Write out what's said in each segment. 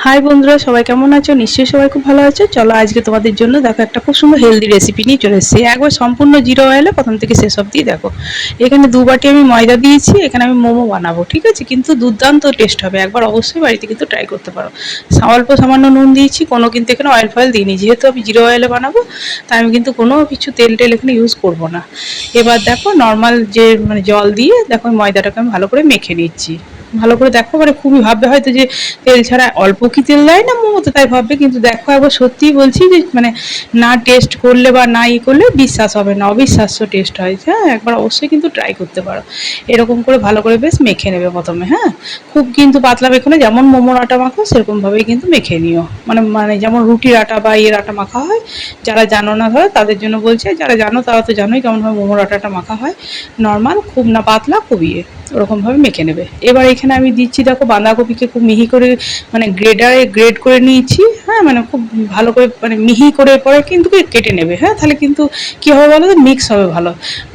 High বন্ধুরা, সবাই কেমন আছো? নিশ্চয়ই সবাই খুব ভালো আছো। চলো আজকে তোমাদের জন্য দেখো একটা খুব সুন্দর হেলদি রেসিপি নিয়ে চলে এসেছি। একবার সম্পূর্ণ জিরো অয়েলে প্রথম থেকে শেষ অবধি দেখো। এখানে 2 বাটি আমি ময়দা দিয়েছি। এখানে আমি মোমো বানাবো, ঠিক আছে? কিন্তু দুর্দান্ত টেস্ট হবে, একবার অবশ্যই বাড়িতে কিন্তু ট্রাই করতে পারো। অল্প সামান্য নুন দিয়েছি, কোনো কিন্তু এখানে অয়েল ফয়েল দিইনি, যেহেতু আমি জিরো অয়েলে বানাবো তাই আমি কিন্তু কোনো কিছু তেল টেল এখানে ইউজ করবো না। এবার দেখো নর্মাল যে জল দিয়ে দেখো ময়দাটাকে আমি ভালো করে মেখে নিচ্ছি। ভালো করে দেখো, মানে খুবই ভাববে হয়তো যে তেল ছাড়া অল্প কি তেল দেয় না মোমোতে, তাই ভাববে, কিন্তু দেখো একবার সত্যিই বলছি যে না টেস্ট করলে বা না করলে বিশ্বাস হবে না, অবিশ্বাস্য টেস্ট হয়। হ্যাঁ, একবার অবশ্যই কিন্তু ট্রাই করতে পারো। এরকম করে ভালো করে বেশ মেখে নেবে প্রথমে। হ্যাঁ, খুব কিন্তু পাতলা মেখো না, যেমন মোমোর আটা মাখো সেরকমভাবেই কিন্তু মেখে নিও। মানে মানে যেমন রুটির আটা বা আটা মাখা হয়। যারা জানো না ধরো তাদের জন্য বলছি, যারা জানো তারা তো জানোই কেমনভাবে মোমোর আটাটা মাখা হয়। নর্মাল, খুব না পাতলা, খুব ওরকমভাবে মেখে নেবে। এবার এখানে আমি দিচ্ছি দেখো বাঁধাকপিকে খুব মিহি করে গ্রেডারে গ্রেড করে নিয়েছি। হ্যাঁ, মানে খুব ভালো করে মিহি করে পরে কিন্তু কেটে নেবে। হ্যাঁ, তাহলে কিন্তু কী হবে বলো তো, মিক্স হবে ভালো।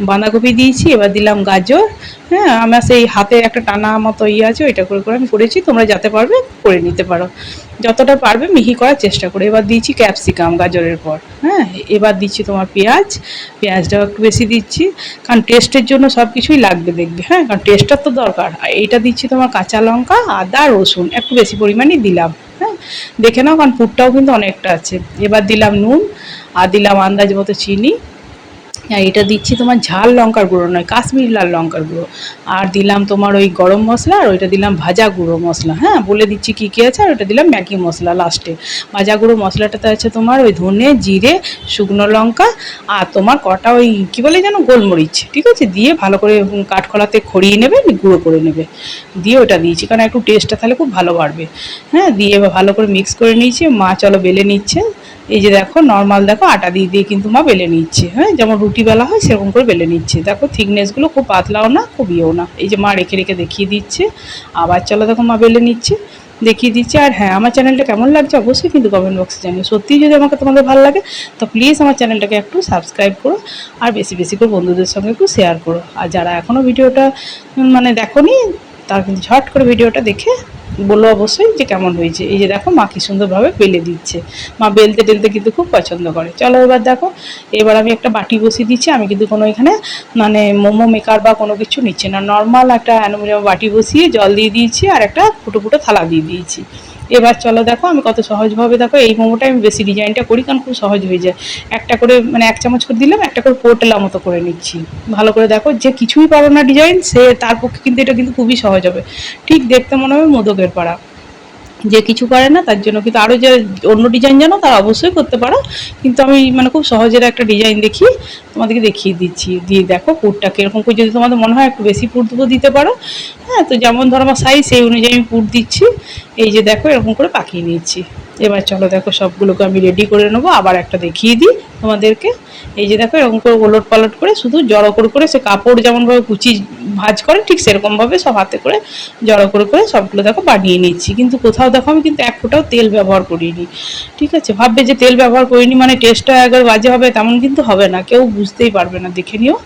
বাঁধাকপি দিয়েছি, এবার দিলাম গাজর। হ্যাঁ, আমার সেই হাতে একটা টানা মতো আছে, ওইটা করে করে আমি করেছি, তোমরা যাতে পারবে করে নিতে পারো, যতটা পারবে মিহি করার চেষ্টা করে। এবার দিচ্ছি ক্যাপসিকাম গাজরের পর। হ্যাঁ, এবার দিচ্ছি তোমার পেঁয়াজ। পেঁয়াজটাও একটু বেশি দিচ্ছি, কারণ টেস্টের জন্য সব কিছুই লাগবে দেখবে। হ্যাঁ, কারণ টেস্টটার তো দরকার। আর এইটা দিচ্ছি তোমার কাঁচা লঙ্কা, আদা, রসুন একটু বেশি পরিমাণেই দিলাম। হ্যাঁ, দেখে নাও, কারণ পুরটাও কিন্তু অনেকটা আছে। এবার দিলাম নুন, আর দিলাম আন্দাজ মতো চিনি। হ্যাঁ, এটা দিচ্ছি তোমার ঝাল লঙ্কার গুঁড়ো নয়, কাশ্মীরি লাল লঙ্কার গুঁড়ো। আর দিলাম তোমার ওই গরম মশলা, আর ওইটা দিলাম ভাজা গুঁড়ো মশলা। হ্যাঁ, বলে দিচ্ছি কী কী আছে। আর ওইটা দিলাম ম্যাগি মশলা লাস্টে। ভাজা গুঁড়ো মশলাটাতে আছে তোমার ওই ধনে, জিরে, শুকনো লঙ্কা, আর তোমার কটা ওই কী বলে যেন গোলমরিচ, ঠিক আছে? দিয়ে ভালো করে কাঠখোলাতে খড়িয়ে নেবে, গুঁড়ো করে নেবে। দিয়ে ওটা দিয়েছি, কারণ একটু টেস্টটা তাহলে খুব ভালো বাড়বে। হ্যাঁ, দিয়ে এবার ভালো করে মিক্স করে নিয়েছি। মা চলো বেলে নিচ্ছে। এই যে দেখো নর্মাল দেখো আটা দিয়ে দিয়ে কিন্তু মা বেলে নিচ্ছে। হ্যাঁ, যেমন রুটি বেলা হয় সেরকম করে বেলে নিচ্ছে। দেখো থিকনেসগুলো খুব পাতলাও না, খুব না। এই যে মা রেখে রেখে দেখিয়ে দিচ্ছে। আবার চলো দেখো মা বেলে নিচ্ছে, দেখিয়ে দিচ্ছে। আর হ্যাঁ, আমার চ্যানেলটা কেমন লাগছে অবশ্যই কিন্তু কমেন্ট বক্সে জানিও। সত্যিই যদি আমাকে তোমাদের ভালো লাগে তো প্লিজ আমার চ্যানেলটাকে একটু সাবস্ক্রাইব করো, আর বেশি বেশি করে বন্ধুদের সঙ্গে একটু শেয়ার করো। আর যারা এখনও ভিডিওটা দেখোনি, তারা কিন্তু ঝট করে ভিডিওটা দেখে বলো অবশ্যই যে কেমন হয়েছে। এই যে দেখো মা কি সুন্দরভাবে বেলে দিচ্ছে। মা বেলতে টেলতে কিন্তু খুব পছন্দ করে। চলো এবার দেখো, এবার আমি একটা বাটি বসিয়ে দিচ্ছি। আমি কিন্তু কোনো এখানে মোমো মেকার বা কোনো কিছু নিচ্ছি না, নর্মাল একটা অ্যালুমিনিয়াম বাটি বসিয়ে জল দিয়ে দিয়েছি, আর একটা ফুটো ফুটো থালা দিয়ে দিয়েছি। এবার চলো দেখো আমি কত সহজভাবে, দেখো এই মোমোটা আমি বেশি ডিজাইনটা করি কারণ খুব সহজ হয়ে যায়। একটা করে 1 চামচ করে দিলাম, একটা করে পোটলা মতো করে নিচ্ছি। ভালো করে দেখো, যে কিছুই পারো না ডিজাইন, সে তার পক্ষে কিন্তু এটা কিন্তু খুবই সহজ হবে। ঠিক দেখতে মনে হবে মোদকের পাড়া। যে কিছু পারে না তার জন্য কিন্তু, আরও যে অন্য ডিজাইন জানো তারা অবশ্যই করতে পারো, কিন্তু আমি খুব সহজের একটা ডিজাইন দেখিয়ে তোমাদেরকে দেখিয়ে দিচ্ছি। দিয়ে দেখো পুরটা কীরকম করে, যদি তোমাদের মনে হয় একটু বেশি পুর দেবো দিতে পারো। হ্যাঁ, তো যেমন ধরো আমার সাইজ সেই অনুযায়ী আমি পুর দিচ্ছি। এই যে দেখো এরকম করে পাকিয়ে নিচ্ছি। এবার চলো দেখো সবগুলোকে আমি রেডি করে নেবো, আবার একটা দেখিয়ে দিই তোমাদেরকে। এই যে দেখো এরকম করে ওলট পালট করে শুধু জড়ো করে করে, সে কাপড় যেমনভাবে কুচি ভাঁজ করে ঠিক সেরকমভাবে সব হাতে করে জড়ো করে করে সবগুলো দেখো বানিয়ে নিচ্ছি। কিন্তু কোথাও দেখো আমি কিন্তু এক ফোঁটাও তেল ব্যবহার করিনি, ঠিক আছে? ভাববে যে তেল ব্যবহার করিনি মানে টেস্টটা একবার বাজে হবে, তেমন কিন্তু হবে না, কেউ বুঝতেই পারবে না। দেখে নিও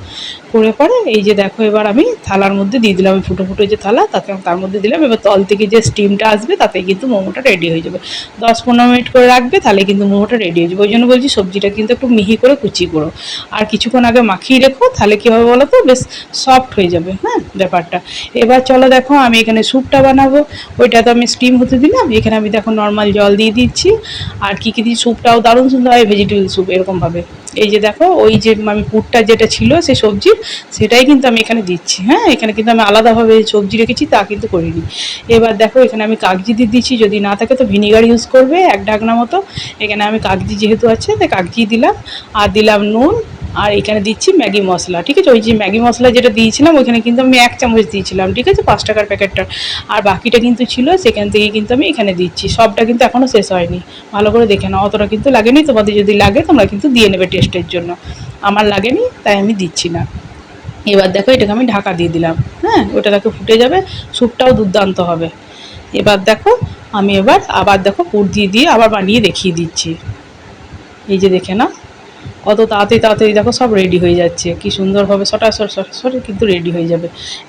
করে পরে। এই যে দেখো এবার আমি থালার মধ্যে দিয়ে দিলাম, আমি ফুটো ফুটো যে থালা তার মধ্যে দিলাম। এবার তল থেকে যে স্টিমটা আসবে তাতে কিন্তু মোমোটা রেডি হয়ে যাবে। 10-15 মিনিট করে রাখবে, তাহলে কিন্তু মোমোটা রেডি হয়ে যাবে। ওই জন্য বলছি সবজিটা কিন্তু একটু মিহি করে কুচি করো, আর কিছুক্ষণ আগে মাখিয়ে রেখো, তাহলে কী হবে বলো তো, বেশ সফট হয়ে যাবে। হ্যাঁ, ব্যাপারটা। এবার চলো দেখো আমি এখানে স্যুপটা বানাবো। ওইটা তো আমি স্টিম হতে দিলাম, এখানে আমি দেখো নর্মাল জল দিয়ে দিচ্ছি। আর কী কী দিই, স্যুপটাও দারুণ সুন্দর হয়, ভেজিটেবল স্যুপ এরকমভাবে। এই যে দেখো ওই যে আমি পুরটা যেটা ছিল সেই সবজির, সেটাই কিন্তু আমি এখানে দিচ্ছি। হ্যাঁ, এখানে কিন্তু আমি আলাদাভাবে সবজি রেখেছি তা কিন্তু করিনি। এবার দেখো এখানে আমি কাগজি দিয়ে দিচ্ছি, যদি না থাকে তো ভিনিগার ইউজ করবে 1 ঢাকনা মতো। এখানে আমি কাগজি যেহেতু আছে তাই কাগজি দিলাম, আর দিলাম নুন। আর এখানে দিচ্ছি ম্যাগি মশলা, ঠিক আছে? ওই যে ম্যাগি মশলা যেটা দিয়েছিলাম ওইখানে কিন্তু আমি 1 চামচ দিয়েছিলাম, ঠিক আছে, 5 টাকার প্যাকেটটা। আর বাকিটা কিন্তু ছিল, সেখান থেকে কিন্তু আমি এখানে দিচ্ছি। সবটা কিন্তু এখনও শেষ হয়নি, ভালো করে দেখে নাও। অতটা কিন্তু লাগেনি, তোমাদের যদি লাগে তোমরা কিন্তু দিয়ে নেবে টেস্টের জন্য। আমার লাগেনি তাই আমি দিচ্ছি না। এবার দেখো এটাকে আমি ঢাকা দিয়ে দিলাম। হ্যাঁ, ওটা দেখো ফুটে যাবে, স্যুপটাও দুর্দান্ত হবে। এবার দেখো আমি আবার দেখো পুর দিয়ে দিয়ে আবার বানিয়ে দেখিয়ে দিচ্ছি। এই যে দেখে নাও, কত তাড়াতাড়ি তাড়াতাড়ি দেখো সব রেডি হয়ে যাচ্ছে, কি সুন্দরভাবে সটাসট সটাসট কিন্তু রেডি হয়ে যাবে।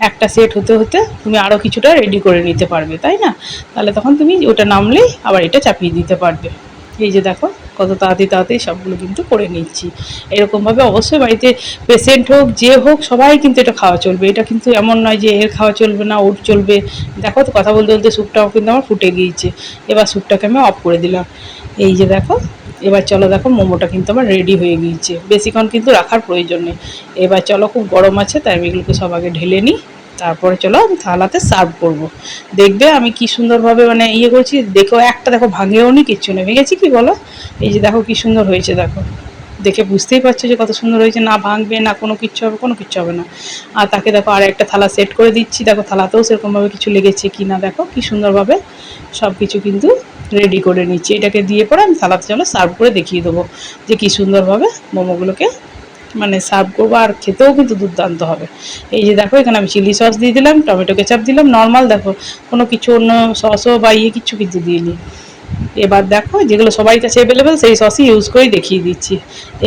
একটা সেট হতে হতে তুমি আরও কিছুটা রেডি করে নিতে পারবে, তাই না? তাহলে তখন তুমি ওটা নামলেই আবার এটা চাপিয়ে দিতে পারবে। এই যে দেখো কত তাড়াতাড়ি তাড়াতাড়ি সবগুলো কিন্তু করে নিচ্ছি। এরকমভাবে অবশ্যই বাড়িতে পেশেন্ট হোক যে হোক সবাই কিন্তু এটা খাওয়া চলবে। এটা কিন্তু এমন নয় যে এর খাওয়া চলবে না ওর চলবে। দেখো তো কথা বলতে বলতে স্যুপটাও কিন্তু আমার ফুটে গিয়েছে। এবার স্যুপটাকে আমি অফ করে দিলাম। এই যে দেখো, এবার চলো দেখো মোমোটা কিন্তু আমার রেডি হয়ে গিয়েছে, বেশিক্ষণ কিন্তু রাখার প্রয়োজন নেই। এবার চলো, খুব গরম আছে তাই আমি এগুলোকে সব আগে ঢেলে নিই, তারপরে চলো আমি থালাতে সার্ভ করব। দেখবে আমি কি সুন্দরভাবে মানে ইয়ে করছি, দেখো একটা দেখো ভাঙেও নি, কিচ্ছু নেই। ভেঙেছি কি বলো? এই যে দেখো কি সুন্দর হয়েছে, দেখো দেখে বুঝতেই পারছো যে কত সুন্দর হয়েছে, না ভাঙবে না কোনো কিচ্ছু হবে, কোনো কিচ্ছু হবে না। আর তাকে দেখো আর একটা থালা সেট করে দিচ্ছি, দেখো থালাতেও সেরকমভাবে কিছু লেগেছে কি না, দেখো কি সুন্দরভাবে সব কিছু কিন্তু রেডি করে নিচ্ছি। এটাকে দিয়ে পরে আমি থালাতে চলো সার্ভ করে দেখিয়ে দেবো যে কী সুন্দরভাবে মোমোগুলোকে মানে সার্ভ করবো, আর খেতেও কিন্তু দুর্দান্ত হবে। এই যে দেখো এখানে আমি চিলি সস দিয়ে দিলাম, টমেটো কেচাপ দিলাম, নর্মাল দেখো কোনো কিছু অন্য সসও বা ইয়ে কিছু কিন্তু দিইনি। এবার দেখো যেগুলো সবার কাছে অ্যাভেলেবেল সেই সসই ইউজ করেই দেখিয়ে দিচ্ছি।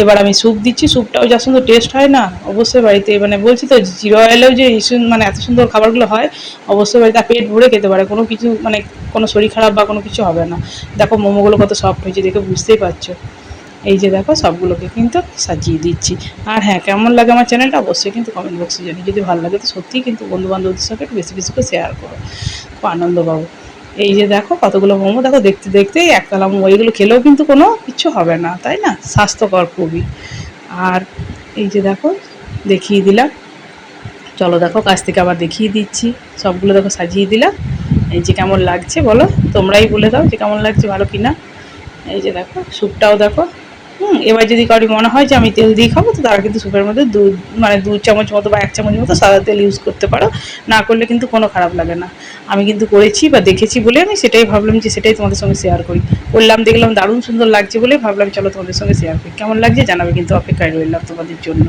এবার আমি স্যুপ দিচ্ছি, স্যুপটাও যা সুন্দর টেস্ট হয় না, অবশ্যই বাড়িতে মানে বলছি তো জিরো অয়েলেও যে মানে এত সুন্দর খাবারগুলো হয়, অবশ্যই বাড়িতে পেট ভরে খেতে পারে, কোনো কিছু মানে কোনো শরীর খারাপ বা কোনো কিছু হবে না। দেখো মোমোগুলো কত সফট হয়েছে দেখে বুঝতেই পারছো। এই যে দেখো সবগুলোকে কিন্তু সাজিয়ে দিচ্ছি। আর হ্যাঁ, কেমন লাগে আমার চ্যানেলটা অবশ্যই কিন্তু কমেন্ট বক্সে জানি। যদি ভালো লাগে তো সত্যিই কিন্তু বন্ধুবান্ধবদের সাথে একটু বেশি বেশি করে শেয়ার করো, খুব আনন্দ পাবো। এই যে দেখো কতগুলো মোমো, দেখো দেখতে দেখতেই একতলা মোমো, এগুলো খেলেও কিন্তু কোনো কিছু হবে না, তাই না? স্বাস্থ্যকর খুবই। আর এই যে দেখো দেখিয়ে দিলাম, চলো দেখো কাছ থেকে আবার দেখিয়ে দিচ্ছি, সবগুলো দেখো সাজিয়ে দিলাম। এই যে কেমন লাগছে বলো, তোমরাই বলে দাও যে কেমন লাগছে, ভালো কি না। এই যে দেখো স্যুপটাও দেখো। এবার যদি কারোর মনে হয় যে আমি তেল দিয়ে খাবো, তো তারা কিন্তু স্যুপের মধ্যে মানে 2 চামচ মতো বা 1 চামচ মতো সাদা তেল ইউজ করতে পারো, না করলে কিন্তু কোনো খারাপ লাগে না। আমি কিন্তু করেছি বা দেখেছি বলে আমি সেটাই ভাবলাম যে সেটাই তোমাদের সঙ্গে শেয়ার করি। করলাম, দেখলাম দারুণ সুন্দর লাগছে বলে ভাবলাম চলো তোমাদের সঙ্গে শেয়ার করি। কেমন লাগছে জানাবে, কিন্তু অপেক্ষায় রইলাম তোমাদের জন্য।